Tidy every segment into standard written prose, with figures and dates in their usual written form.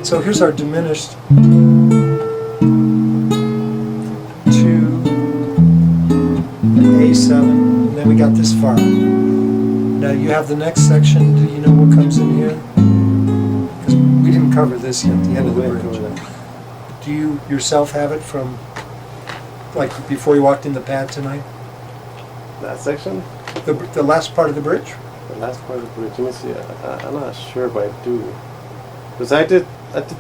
So here's our diminished to A7, and then we got this far. Now you have the next section. Do you know what comes in here? Because we didn't cover this yet, the end of the bridge. Do you yourself have it from, like, before you walked in the pad tonight? That section? The last part of the bridge? The last part of the bridge. Let me see. I'm not sure if I do. Because I did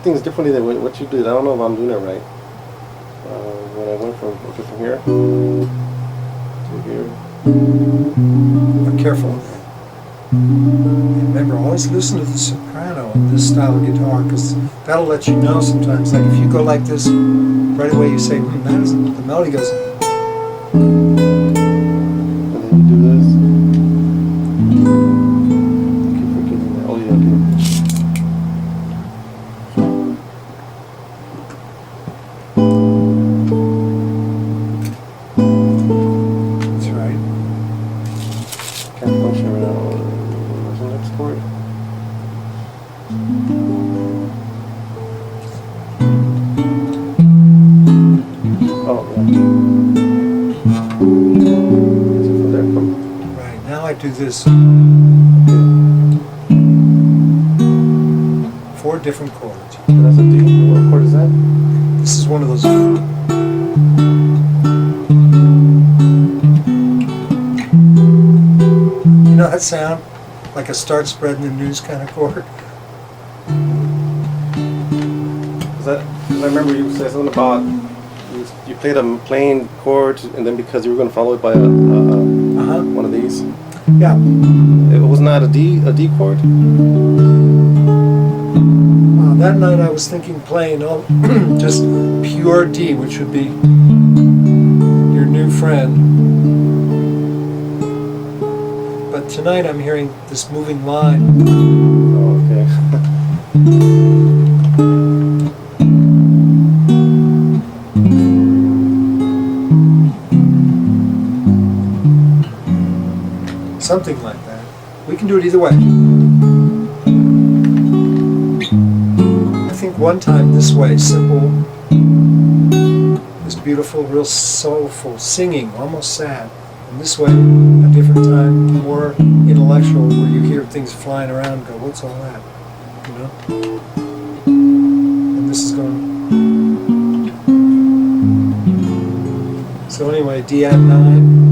things differently than what you did. I don't know if I'm doing it right. When I went from here to here. But careful. Remember, always listen to the soprano in this style of guitar, because that'll let you know sometimes. Like if you go like this, right away you say, that isn't, the melody goes. And then you do this. I keep forgetting that. Oh, yeah, okay. That's right. Can't function right now. Where's the next chord? Oh, yeah. Is it from there? Right, now I do this. 4 different chords. So that's a D. What chord is that? This is one of those. You know that sound? Like a start spreading the news kind of chord? Because I remember you said something about you played a plain chord, and then because you were going to follow it by one of these. Yeah. It was not a D chord. That night I was thinking playing just pure D, which would be your new friend. But tonight I'm hearing this moving line. Oh, okay. Something like that. We can do it either way. I think one time this way, simple, this beautiful, real soulful singing, almost sad. And this way, a different time, more intellectual, where you hear things flying around and go, what's all that? You know? And this is going. So anyway, D at 9.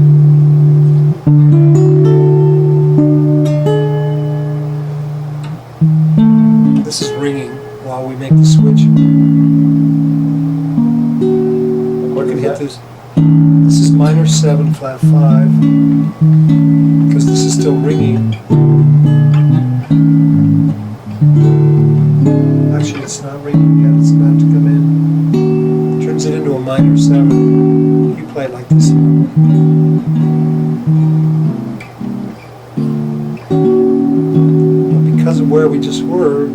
This is ringing while we make the switch. What can is hit that? this. This is minor 7, flat 5, because this is still ringing. Actually, it's not ringing yet, it's about to come in. Turns it into a minor 7. You play it like this. But because of where we just were,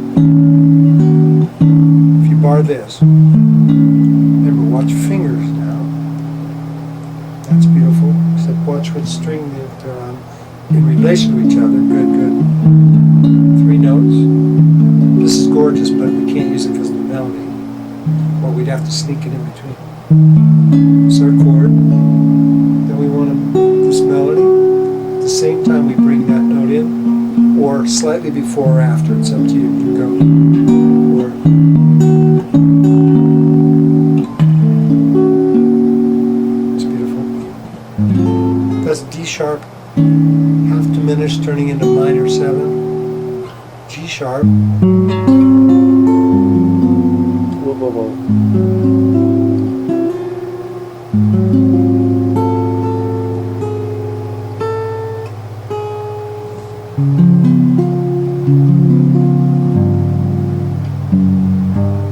if you bar this, remember, watch your fingers now. That's beautiful. Except watch what string they're on in relation to each other. Good, good. 3 notes. This is gorgeous, but we can't use it because of the melody. Or we'd have to sneak it in between. It's our chord. Then we want this melody. At the same time we bring that note in, or slightly before or after. It's up to you. You go. Or that's D sharp, half diminished, turning into minor 7, G sharp. Whoa, whoa, whoa.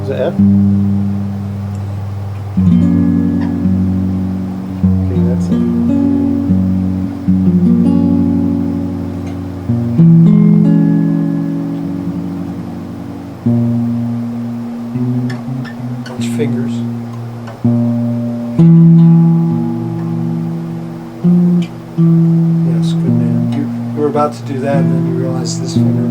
Is it F? Okay, that's it. Watch fingers. Yes, good man. You were about to do that, and then you realized this finger.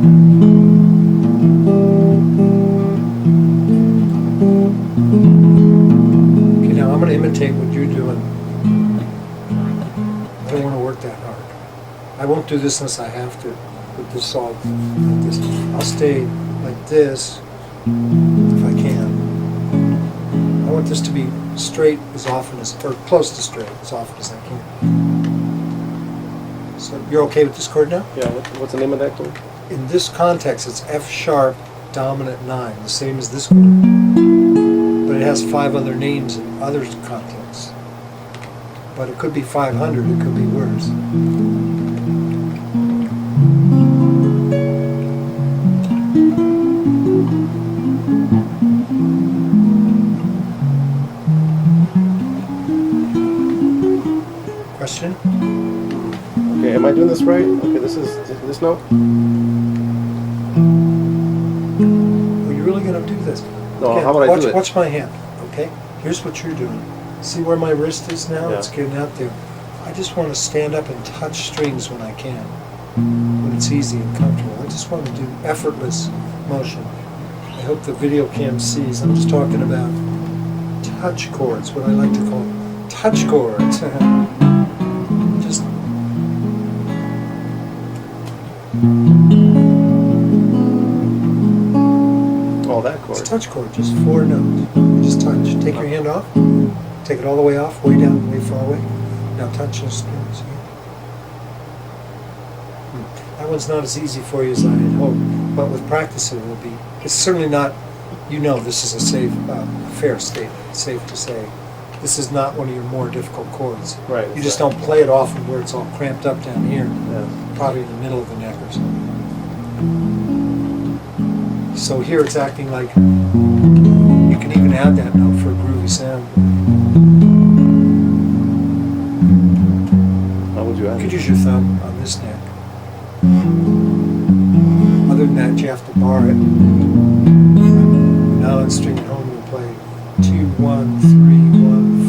won't do this unless I have to. With this all like this. I'll stay like this if I can. I want this to be straight as often as, or close to straight as often as I can. So you're okay with this chord now? Yeah, what's the name of that chord? In this context, it's F sharp dominant 9, the same as this chord. But it has 5 other names in other contexts. But it could be 500, it could be worse. Question? Okay, am I doing this right? Okay, this is this note? Are you really going to do this? No, Again, how would I do it? Watch my hand, okay? Here's what you're doing. See where my wrist is now? Yeah. It's getting out there. I just want to stand up and touch strings when I can, when it's easy and comfortable. I just want to do effortless motion. I hope the video cam sees. I'm just talking about touch chords, what I like to call touch chords. Just Oh, that chord. it's touch chord, just 4 notes. You just touch. Take your hand off. Take it all the way off, way down, way far away. Now touch those strings. That one's not as easy for you as I had hoped, but with practice it will be. It's certainly not, you know this is a safe, fair statement, safe to say. This is not one of your more difficult chords. Right. You just don't play it often where it's all cramped up down here, Yeah. probably in the middle of the neck or something. So here it's acting like, you can even add that note for a groovy sound. How would you You add could it? use your thumb on this neck. Other than that, you have to bar it. Now on string at home, you'll play 2, 1, 3, 1,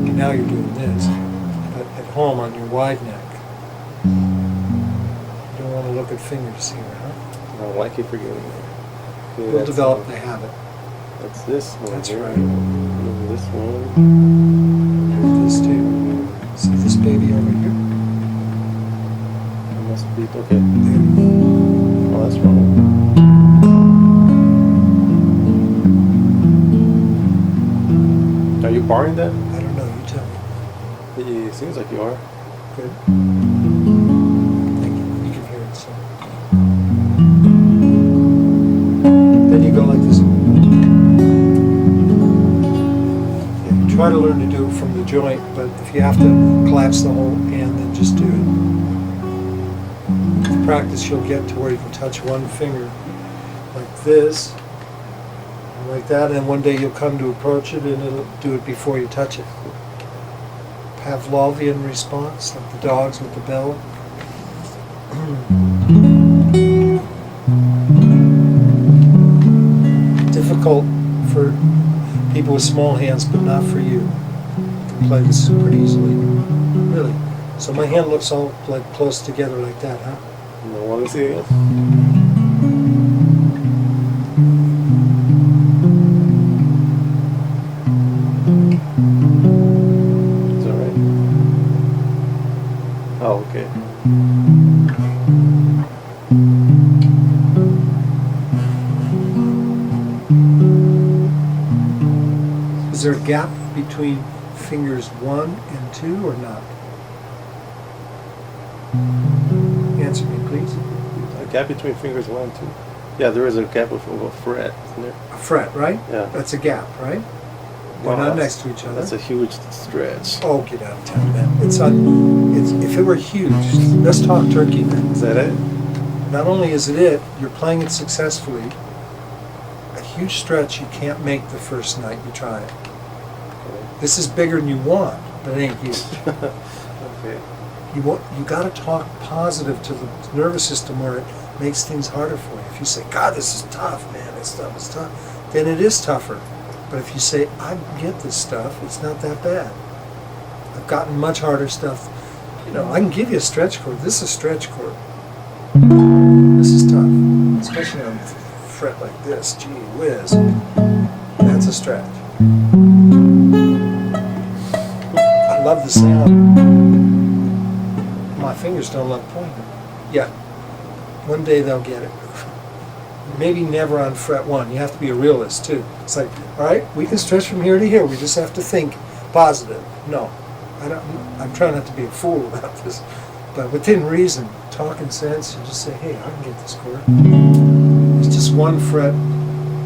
4. Now you're doing this, but at home on your wide neck. You don't want to look at fingers here, huh? Oh, why keep forgetting it? Okay, We'll develop the habit. That's this one. That's here. right. And this one. This too. See this baby over here? It must be okay. There. Oh, that's wrong. Are you barring that? I don't know, you tell me. It seems like you are. Good. Thank you. You can hear it, so. Then you go like this. Yeah, try to learn to do it from the joint, but if you have to collapse the whole hand, then just do it. With practice, you'll get to where you can touch one finger like this, and like that, and one day you'll come to approach it and it'll do it before you touch it. Pavlovian response, like the dogs with the bell. Difficult for people with small hands, but not for you. You can play this pretty easily. Really. So my hand looks all like close together like that, huh? No, want to see it? Is that right? Oh, okay. Is there a gap between fingers 1 and 2 or not? Answer me, please. A gap between fingers 1 and 2. Yeah, there is a gap with a fret, isn't there? A fret, right? Yeah. That's a gap, right? They're Wow, not that's- next to each other. That's a huge stretch. Oh, get out of town, man. It's if it were huge, let's talk turkey, man. Is that it? Not only is it, you're playing it successfully. A huge stretch you can't make the first night you try it. This is bigger than you want, but it ain't huge. Okay. You got to talk positive to the nervous system where it makes things harder for you. If you say, God, this is tough, man, this stuff is tough, then it is tougher. But if you say, I get this stuff, it's not that bad. I've gotten much harder stuff. You know, I can give you a stretch chord. This is a stretch chord. This is tough, especially on a fret like this. Gee whiz. That's a stretch. I love the sound. my fingers don't love pointing. Yeah. One day they'll get it. Maybe never on fret 1. You have to be a realist too. It's like, all right, we can stretch from here to here. We just have to think positive. No, I'm trying not to be a fool about this, but within reason, talking sense, you just say, hey, I can get this chord. It's just 1 fret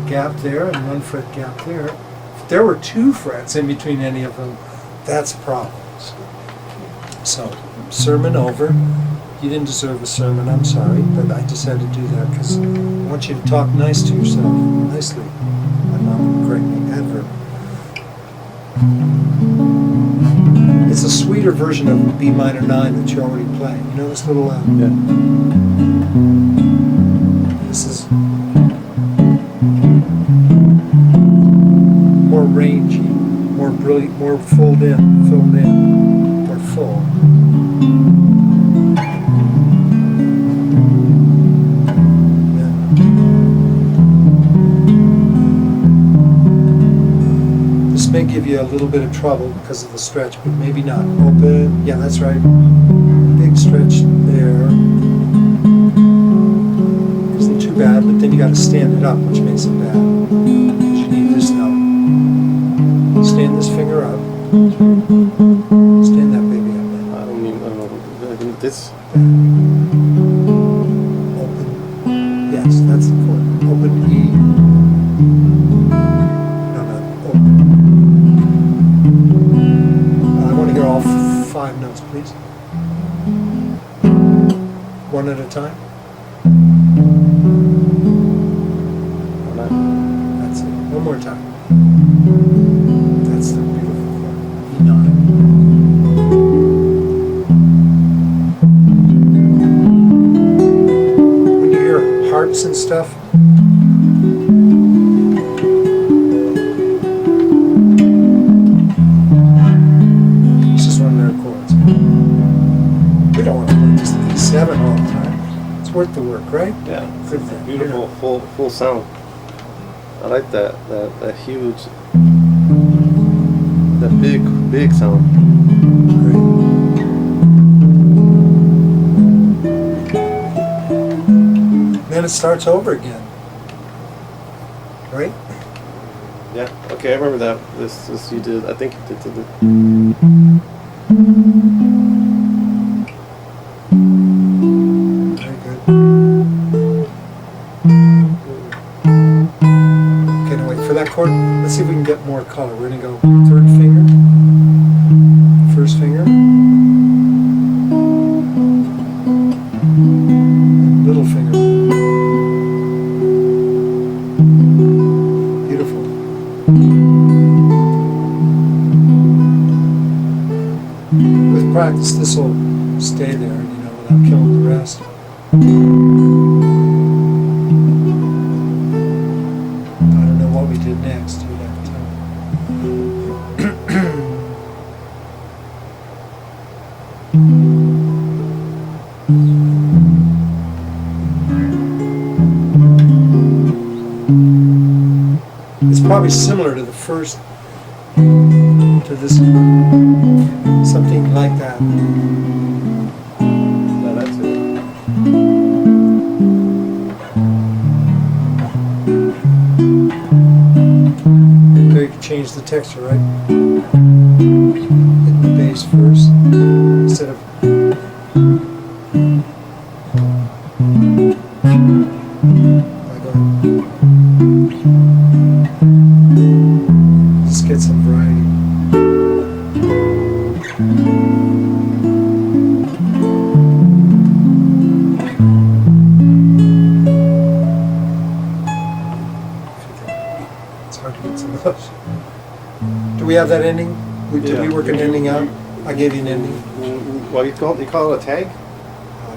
gap there and 1 fret gap there. If there were 2 frets in between any of them, that's a problem. So, sermon over. You didn't deserve a sermon, I'm sorry, but I just had to do that because I want you to talk nice to yourself, nicely. I'm not correct me, adverb. It's a sweeter version of B minor 9 that you already play. You know this little, Yeah. This is more rangy, more brilliant, more filled in, more full. May give you a little bit of trouble because of the stretch, but maybe not. Open, yeah, that's right. Big stretch there. Isn't too bad, but then you got to stand it up, which makes it bad. Because you need this note. Stand this finger up. Stand that baby up. I don't need this. Open. Yes, that's the chord. Open E. All 5 notes, please. 1 at a time. That's it. 1 more time. That's the beautiful chord. E9. When you hear harps and stuff, we don't want to play just E7 all the time. It's worth the work, right? Yeah, Good it's a thing, beautiful, full sound. I like that huge, that big sound. Great. Then it starts over again, right? Yeah. Okay, I remember that. This you did. I think you did the. Chord. Let's see if we can get more color. We're going to go 3rd finger, 1st finger, little finger. Beautiful. With practice, this will stay there, without killing the rest. We did next. You'd have to tell me. It's probably similar to the first, to this, something like that. No, that's it. There you can change the texture, right? Hit the bass first instead of. Just get some variety. Do we have that ending? Did we work an ending out? I gave you an ending. Well, you call it a tag?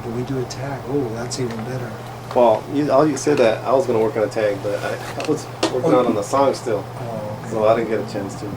Do we do a tag? Oh, that's even better. Well, you said that I was going to work on a tag, but I was working on the song still, Oh, okay. so I didn't get a chance to.